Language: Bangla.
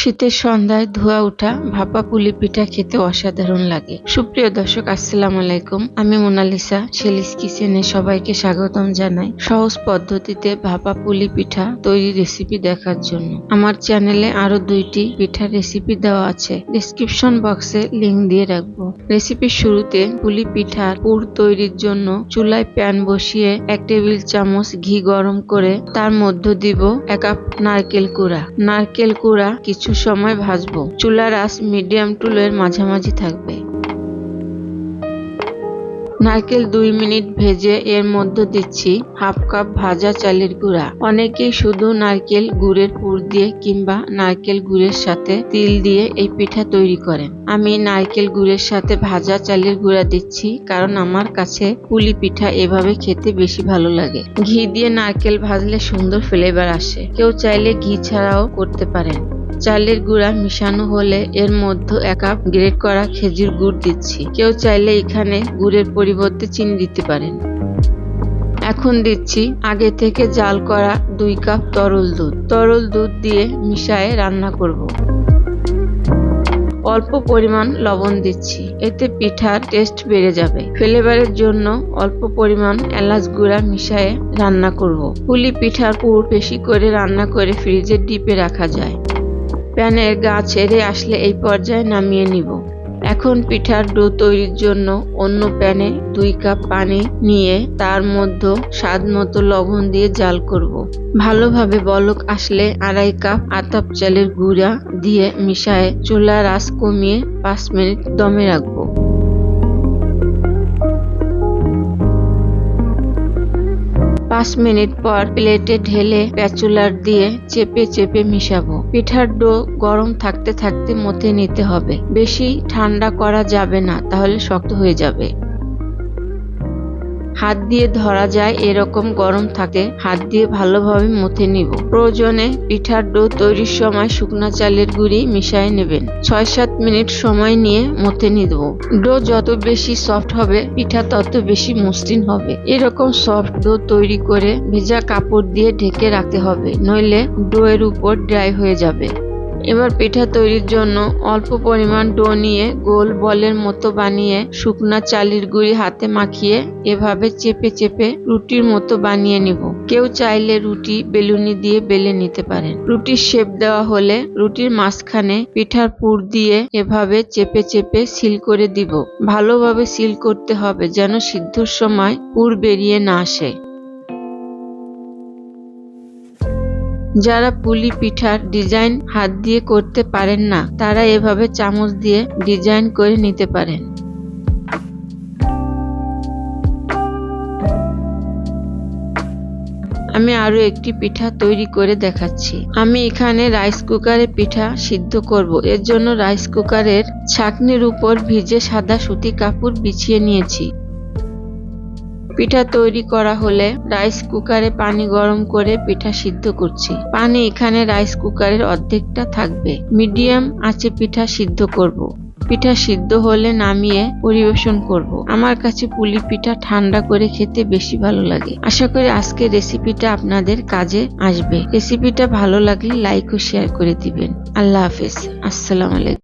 শীতের সন্ধ্যায় ধোয়া ওঠা ভাপা পুলি পিঠা খেতে অসাধারণ লাগে। সুপ্রিয় দর্শক, আসসালামু আলাইকুম। আমি মোনালিসা শেলিস কিচেনে সবাইকে স্বাগতম জানাই সহজ পদ্ধতিতে ভাপা পুলি পিঠা তৈরি রেসিপি দেখার জন্য। আমার চ্যানেলে আরো 2টি পিঠার রেসিপি দেওয়া আছে, ডেসক্রিপশন বক্সে লিংক দিয়ে রাখবো। রেসিপির শুরুতে পুলি পিঠার পুর তৈরির জন্য চুলায় প্যান বসিয়ে 1 টেবিল চামচ ঘি গরম করে তার মধ্যে দিব 1 কাপ নারকেল কুড়া। নারকেল কুড়া কিছু সময় ভাজবো। চুলার আঁচ মিডিয়াম টু লোয়ের মাঝামাঝি থাকবে। নারকেল 2 মিনিট ভেজে এর মধ্যে দিচ্ছি 1/2 কাপ ভাজা চালের গুঁড়া। অনেকেই শুধু নারকেল গুড়ের পুর দিয়ে কিংবা নারকেল গুড়ের সাথে তিল দিয়ে এই পিঠা তৈরি করেন। আমি নারকেল গুড়ের সাথে ভাজা চালের গুঁড়া দিচ্ছি কারণ আমার কাছে পুলি পিঠা এভাবে খেতে বেশি ভালো লাগে। ঘি দিয়ে নারকেল ভাজলে সুন্দর ফ্লেভার আসে। কেউ চাইলে ঘি ছাড়াও করতে পারেন। চালের গুঁড়া মিশানো হলে এর মধ্যে 1 কাপ গ্রেট করা খেজুর গুড় দিচ্ছি। কেউ চাইলে এখানে গুড়ের পরিবর্তে চিনি দিতে পারেন। এখন দিচ্ছি আগে থেকে জাল করা 2 কাপ তরল দুধ। তরল দুধ দিয়ে মিশিয়ে রান্না করব। অল্প পরিমাণ লবণ দিচ্ছি, এতে পিঠার টেস্ট বেড়ে যাবে। ফ্লেভারের জন্য অল্প পরিমাণ এলাচ গুঁড়া মিশিয়ে রান্না করব। পুলি পিঠার পুর বেশি করে রান্না করে ফ্রিজে ডিপে রাখা যায়। প্যানের গা ছেড়ে আসলে এই পর্যায়ে নামিয়ে নিব। এখন পিঠার ডো তৈরির জন্য অন্য প্যানে 2 কাপ পানি নিয়ে তার মধ্যে স্বাদ মতো লবণ দিয়ে জাল করব। ভালোভাবে বলক আসলে 2.5 কাপ আতপ চালের গুঁড়া দিয়ে মিশিয়ে চুলার আঁচ কমিয়ে 5 মিনিট দমে রাখবো। 5 মিনিট পর প্লেটে ঢেলে স্প্যাচুলার দিয়ে চেপে চেপে মিশাবো। পিঠার ডো গরম থাকতে থাকতে মথে নিতে হবে। বেশি ঠান্ডা করা যাবে না, তাহলে শক্ত হয়ে যাবে। হাত দিয়ে ধরা যায় এরকম গরম থাকে হাত দিয়ে ভালোভাবে মথে নিব। প্রয়োজনে পিঠার ডো তৈরির সময় শুকনা চালের গুঁড়ি মিশিয়ে নেবেন। 6-7 মিনিট সময় নিয়ে মথে নিব। ডো যত বেশি সফট হবে পিঠা তত বেশি মসৃণ হবে। এরকম সফট ডো তৈরি করে ভেজা কাপড় দিয়ে ঢেকে রাখতে হবে, নইলে ডো এর উপর ড্রাই হয়ে যাবে। এবার পিঠা তৈরির জন্য অল্প পরিমাণ ডো নিয়ে গোল বলের মতো বানিয়ে শুকনা চালের গুঁড়ি হাতে মাখিয়ে এভাবে চেপে চেপে রুটির মতো বানিয়ে নিব। কেউ চাইলে রুটি বেলুনি দিয়ে বেলে নিতে পারেন। রুটির শেপ দেওয়া হলে রুটির মাঝখানে পিঠার পুর দিয়ে এভাবে চেপে চেপে সিল করে দিব। ভালোভাবে সিল করতে হবে যেন সিদ্ধর সময় পুর বেরিয়ে না আসে। যারা পুলি পিঠার ডিজাইন হাত দিয়ে করতে পারেন না, তারা এভাবে চামচ দিয়ে ডিজাইন করে নিতে পারেন। আমি আরো একটি পিঠা তৈরি করে দেখাচ্ছি। আমি এখানে রাইস কুকারে পিঠা সিদ্ধ করব। এর জন্য রাইস কুকারের ছাঁকনির উপর ভিজে সাদা সুতি কাপড় বিছিয়ে নিয়েছি। পিঠা তৈরি করা হলে রাইস কুকারে পানি গরম করে পিঠা সিদ্ধ করছি। পানি এখানে রাইস কুকারের অর্ধেকটা থাকবে। মিডিয়াম আঁচে পিঠা সিদ্ধ করব। পিঠা সিদ্ধ হলে নামিয়ে পরিবেশন করব। আমার কাছে পুলি পিঠা ঠান্ডা করে খেতে বেশি ভালো লাগে। আশা করি আজকের রেসিপিটা আপনাদের কাজে আসবে। রেসিপিটা ভালো লাগলে লাইক ও শেয়ার করে দিবেন। আল্লাহ হাফেজ। আসসালামু আলাইকুম।